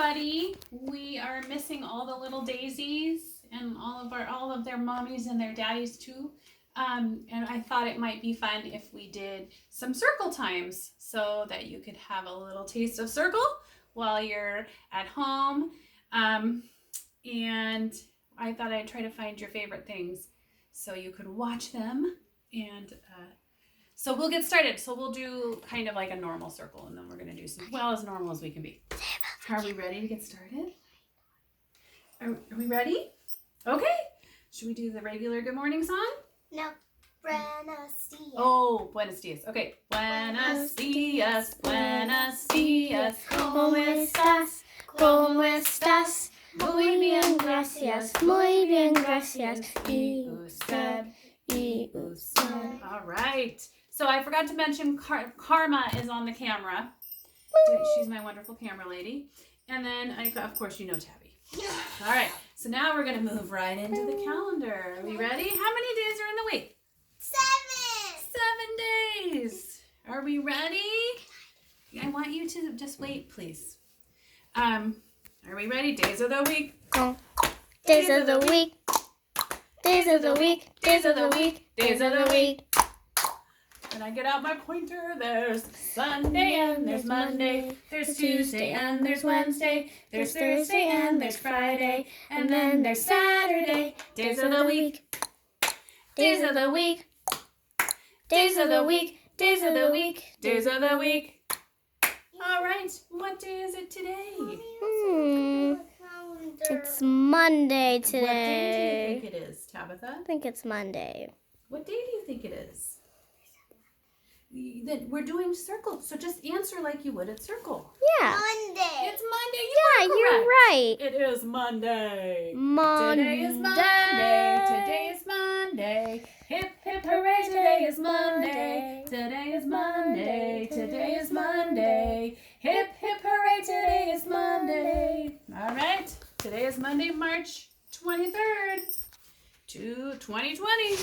everybody. We are missing all the little daisies and all of their mommies and their daddies too. And I thought it might be fun if we did some circle times so that you could have a little taste of circle while you're at home. And I thought I'd try to find your favorite things so you could watch them. And so we'll get started. So we'll do kind of like a normal circle, and then we're going to do some, well, as normal as we can be. Are we ready to get started? Are we ready? Okay. Should we do the regular good morning song? No. Buenos dias. Oh, buenos dias. Okay. Buenos dias, buenos dias. ¿Cómo estás? ¿Cómo estás? Muy bien, gracias. Muy bien, gracias. Y usted. Y usted. All right. So I forgot to mention Karma is on the camera. She's my wonderful camera lady. And then, of course, you know Tabby. All right. So now we're going to move right into the calendar. Are we ready? How many days are in the week? 7 days. Are we ready? I want you to just wait, please. Are we ready? Days of the week. Days of the week. Days of the week. Days of the week. Days of the week. When I get out my pointer, there's Sunday and there's Monday, there's Tuesday and there's Wednesday, there's Thursday and there's Friday, and then there's Saturday. Days of the week. Days of the week. Days of the week. Days of the week. Days of the week. All right, what day is it today? It's Monday today. What day do you think it is, Tabitha? I think it's Monday. What day do you think it is? That we're doing circle, so just answer like you would at circle. Yeah. Monday. It's Monday. You're right. It is Monday. Monday. Today is Monday. Today is Monday. Hip hip hooray! Today is Monday. Today is Monday. Today is Monday. Hip hip hooray! Today is Monday. All right. Today is Monday, March 23rd, 2020.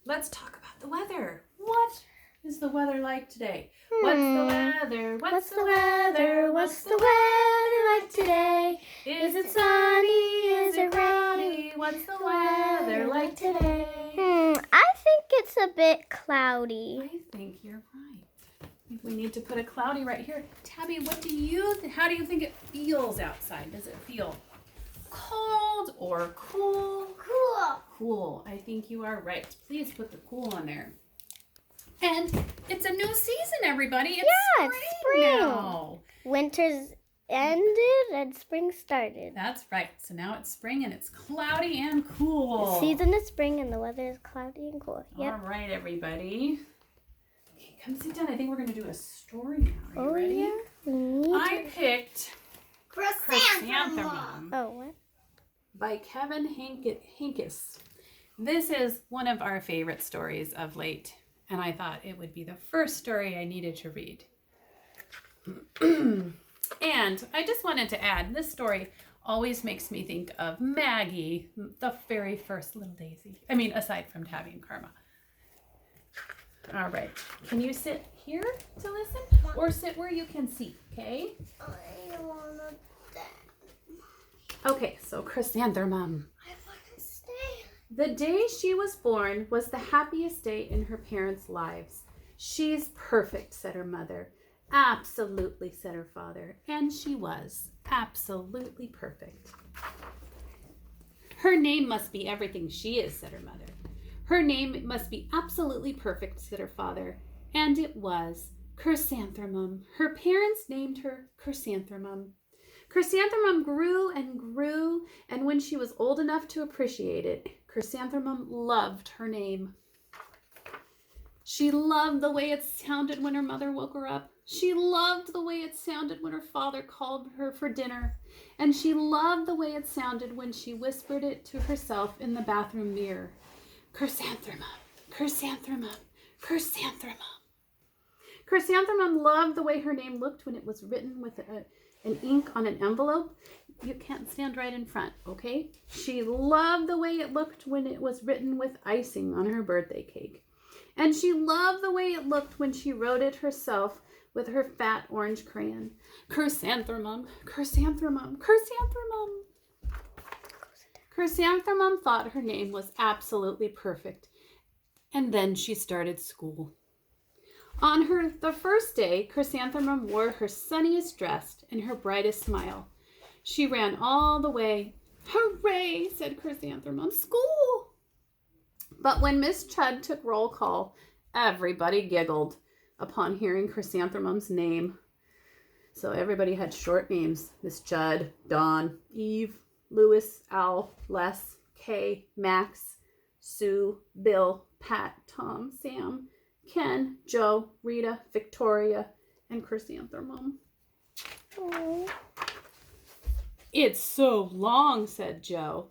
Let's talk about the weather. What is the weather like today? What's the weather? What's the weather? What's the weather like today? Is it sunny? Is it rainy? What's the weather like today? I think it's a bit cloudy. I think you're right. I think we need to put a cloudy right here. Tabby, what do you how do you think it feels outside? Does it feel cold or cool? Cool. Cool. I think you are right. Please put the cool on there. And it's a new season, everybody. It's spring now. Winter's ended and spring started. That's right. So now it's spring and it's cloudy and cool. The season is spring and the weather is cloudy and cool. Yep. All right, everybody. Okay, come sit down. I think we're going to do a story now. Are you ready? Yeah. I picked Chrysanthemum Oh, what? by Kevin Hinkes. This is one of our favorite stories of late. And I thought it would be the first story I needed to read. And I just wanted to add, this story always makes me think of Maggie, the very first little daisy. I mean, aside from Tabby and Karma. All right. Can you sit here to listen? Or sit where you can see, okay? I want to. Okay, so Chrysanthemum. Stay. The day she was born was the happiest day in her parents' lives. She's perfect, said her mother. Absolutely, said her father. And she was absolutely perfect. Her name must be everything she is, said her mother. Her name must be absolutely perfect, said her father. And it was Chrysanthemum. Her parents named her Chrysanthemum. Chrysanthemum grew and grew, and when she was old enough to appreciate it, Chrysanthemum loved her name. She loved the way it sounded when her mother woke her up. She loved the way it sounded when her father called her for dinner. And she loved the way it sounded when she whispered it to herself in the bathroom mirror. Chrysanthemum, Chrysanthemum, Chrysanthemum. Chrysanthemum loved the way her name looked when it was written with an ink on an envelope. You can't stand right in front, okay? She loved the way it looked when it was written with icing on her birthday cake. And she loved the way it looked when she wrote it herself with her fat orange crayon. Chrysanthemum, chrysanthemum, chrysanthemum. Chrysanthemum thought her name was absolutely perfect, and then she started school. On the first day, Chrysanthemum wore her sunniest dress and her brightest smile. She ran all the way. Hooray, said Chrysanthemum, school! But when Miss Chudd took roll call, everybody giggled upon hearing Chrysanthemum's name. So everybody had short names. Miss Chudd, Dawn, Eve, Louis, Al, Les, Kay, Max, Sue, Bill, Pat, Tom, Sam, Ken, Joe, Rita, Victoria, and Chrysanthemum. Oh. It's so long, said Joe.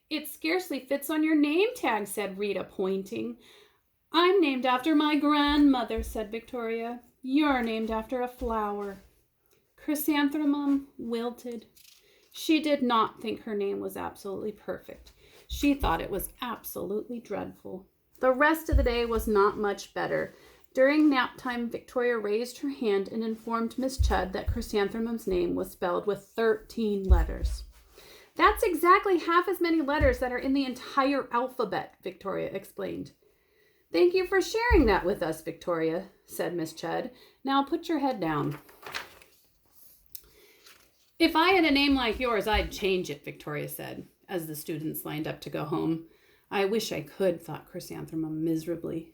It scarcely fits on your name tag, said Rita, pointing. I'm named after my grandmother, said Victoria. You're named after a flower. Chrysanthemum wilted. She did not think her name was absolutely perfect. She thought it was absolutely dreadful. The rest of the day was not much better. During nap time, Victoria raised her hand and informed Miss Chudd that Chrysanthemum's name was spelled with 13 letters. That's exactly half as many letters that are in the entire alphabet, Victoria explained. Thank you for sharing that with us, Victoria, said Miss Chudd. Now put your head down. If I had a name like yours, I'd change it, Victoria said, as the students lined up to go home. I wish I could, thought Chrysanthemum miserably.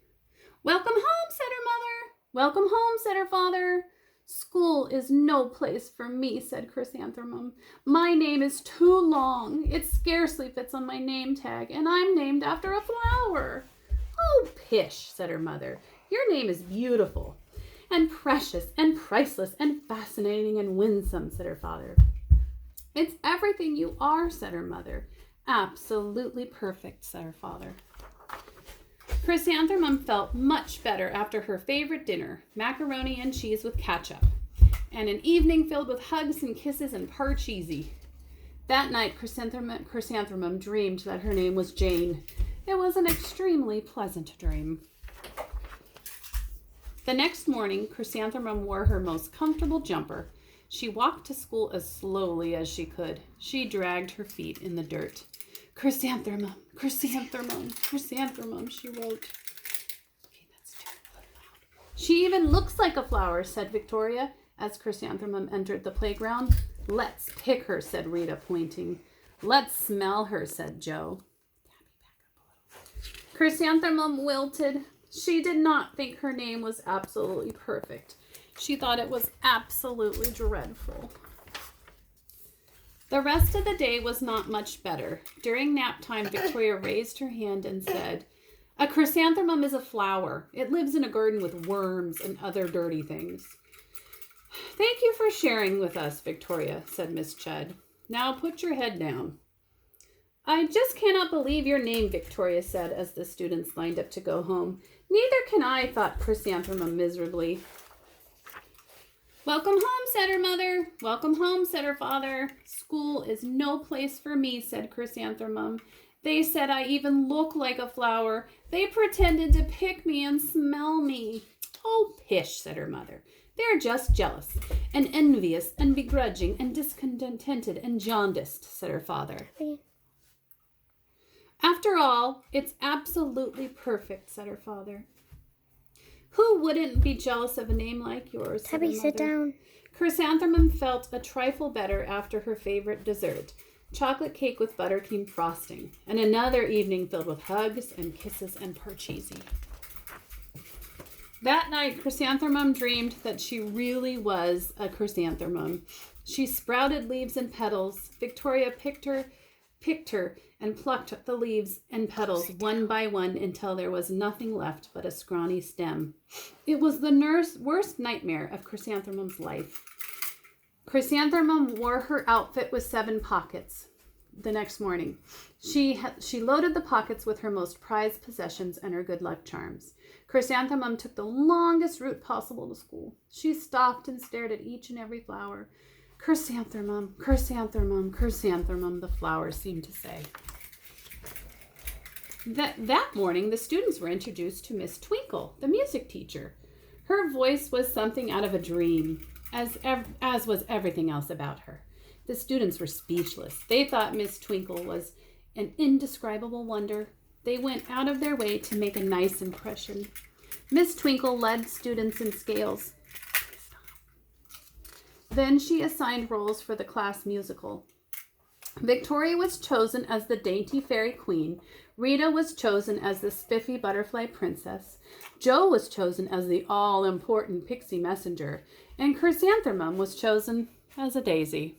Welcome home, said her mother. Welcome home, said her father. School is no place for me, said Chrysanthemum. My name is too long. It scarcely fits on my name tag, and I'm named after a flower. Oh, pish, said her mother. Your name is beautiful and precious and priceless and fascinating and winsome, said her father. It's everything you are, said her mother. Absolutely perfect, said her father. Chrysanthemum felt much better after her favorite dinner, macaroni and cheese with ketchup, and an evening filled with hugs and kisses and parcheesi. That night, Chrysanthemum dreamed that her name was Jane. It was an extremely pleasant dream. The next morning, Chrysanthemum wore her most comfortable jumper. She walked to school as slowly as she could. She dragged her feet in the dirt. Chrysanthemum, chrysanthemum, chrysanthemum, she wrote. Okay, that's too loud. She even looks like a flower, said Victoria, as Chrysanthemum entered the playground. Let's pick her, said Rita, pointing. Let's smell her, said Joe. Chrysanthemum wilted. She did not think her name was absolutely perfect. She thought it was absolutely dreadful. The rest of the day was not much better. During nap time, Victoria raised her hand and said, A chrysanthemum is a flower. It lives in a garden with worms and other dirty things. Thank you for sharing with us, Victoria, said Miss Chudd. Now put your head down. I just cannot believe your name, Victoria said as the students lined up to go home. Neither can I, thought Chrysanthemum miserably. Welcome home, said her mother. Welcome home, said her father. School is no place for me, said Chrysanthemum. They said I even look like a flower. They pretended to pick me and smell me. Oh, pish, said her mother. They're just jealous and envious and begrudging and discontented and jaundiced, said her father. After all, it's absolutely perfect, said her father. Who wouldn't be jealous of a name like yours? Tabby, sit down. Chrysanthemum felt a trifle better after her favorite dessert, chocolate cake with buttercream frosting, and another evening filled with hugs and kisses and parcheesi. That night, Chrysanthemum dreamed that she really was a chrysanthemum. She sprouted leaves and petals. Victoria picked her and plucked the leaves and petals one by one until there was nothing left but a scrawny stem. It was the worst nightmare of Chrysanthemum's life. Chrysanthemum wore her outfit with 7 pockets the next morning. She loaded the pockets with her most prized possessions and her good luck charms. Chrysanthemum took the longest route possible to school. She stopped and stared at each and every flower. Chrysanthemum, chrysanthemum, chrysanthemum, the flowers seemed to say. That morning, the students were introduced to Miss Twinkle, the music teacher. Her voice was something out of a dream, as was everything else about her. The students were speechless. They thought Miss Twinkle was an indescribable wonder. They went out of their way to make a nice impression. Miss Twinkle led students in scales. Then she assigned roles for the class musical. Victoria was chosen as the dainty fairy queen. Rita was chosen as the spiffy butterfly princess. Jo was chosen as the all-important pixie messenger. And Chrysanthemum was chosen as a daisy,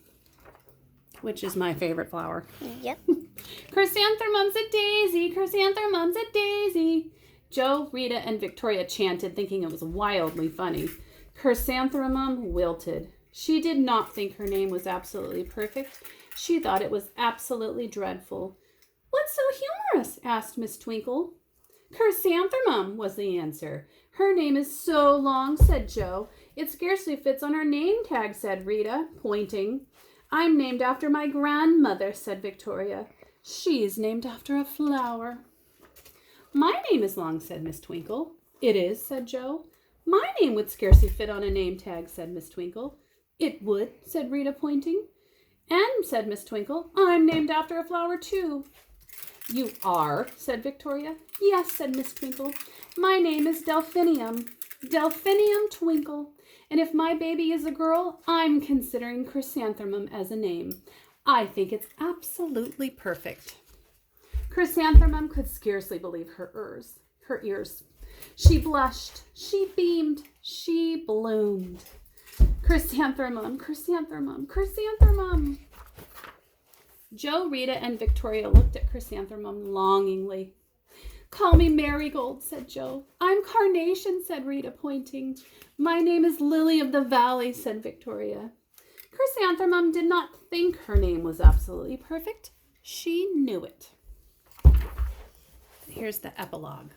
which is my favorite flower. Yep. Chrysanthemum's a daisy, chrysanthemum's a daisy. Jo, Rita, and Victoria chanted, thinking it was wildly funny. Chrysanthemum wilted. She did not think her name was absolutely perfect. She thought it was absolutely dreadful. "What's so humorous?" asked Miss Twinkle. "Chrysanthemum," was the answer. "Her name is so long," said Jo. "It scarcely fits on her name tag," said Rita, pointing. "I'm named after my grandmother," said Victoria. "She's named after a flower." "My name is long," said Miss Twinkle. "It is," said Jo. "My name would scarcely fit on a name tag," said Miss Twinkle. "It would," said Rita, pointing. "And," said Miss Twinkle, "I'm named after a flower, too." "You are?" said Victoria. "Yes," said Miss Twinkle. "My name is Delphinium. Delphinium Twinkle. And if my baby is a girl, I'm considering Chrysanthemum as a name. I think it's absolutely perfect." Chrysanthemum could scarcely believe her ears. She blushed, she beamed, she bloomed. Chrysanthemum, chrysanthemum, chrysanthemum. Jo, Rita, and Victoria looked at Chrysanthemum longingly. "Call me Marigold," said Jo. "I'm Carnation," said Rita, pointing. "My name is Lily of the Valley," said Victoria. Chrysanthemum did not think her name was absolutely perfect. She knew it. Here's the epilogue.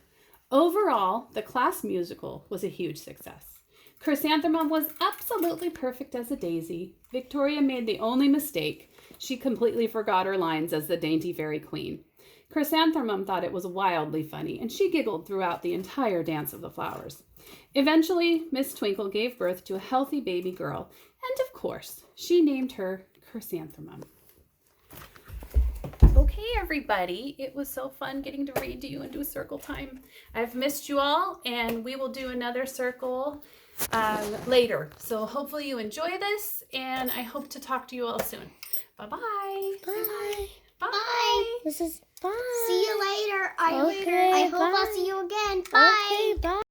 Overall, the class musical was a huge success. Chrysanthemum was absolutely perfect as a daisy. Victoria made the only mistake. She completely forgot her lines as the dainty fairy queen. Chrysanthemum thought it was wildly funny, and she giggled throughout the entire dance of the flowers. Eventually, Miss Twinkle gave birth to a healthy baby girl, and of course, she named her Chrysanthemum. Okay, everybody, it was so fun getting to read to you and do circle time. I've missed you all, and we will do another circle later. So hopefully you enjoy this, and I hope to talk to you all soon. Bye-bye. Bye. Bye. This is bye. See you later. I Okay, hope I'll bye. see you again. Bye. Okay, bye.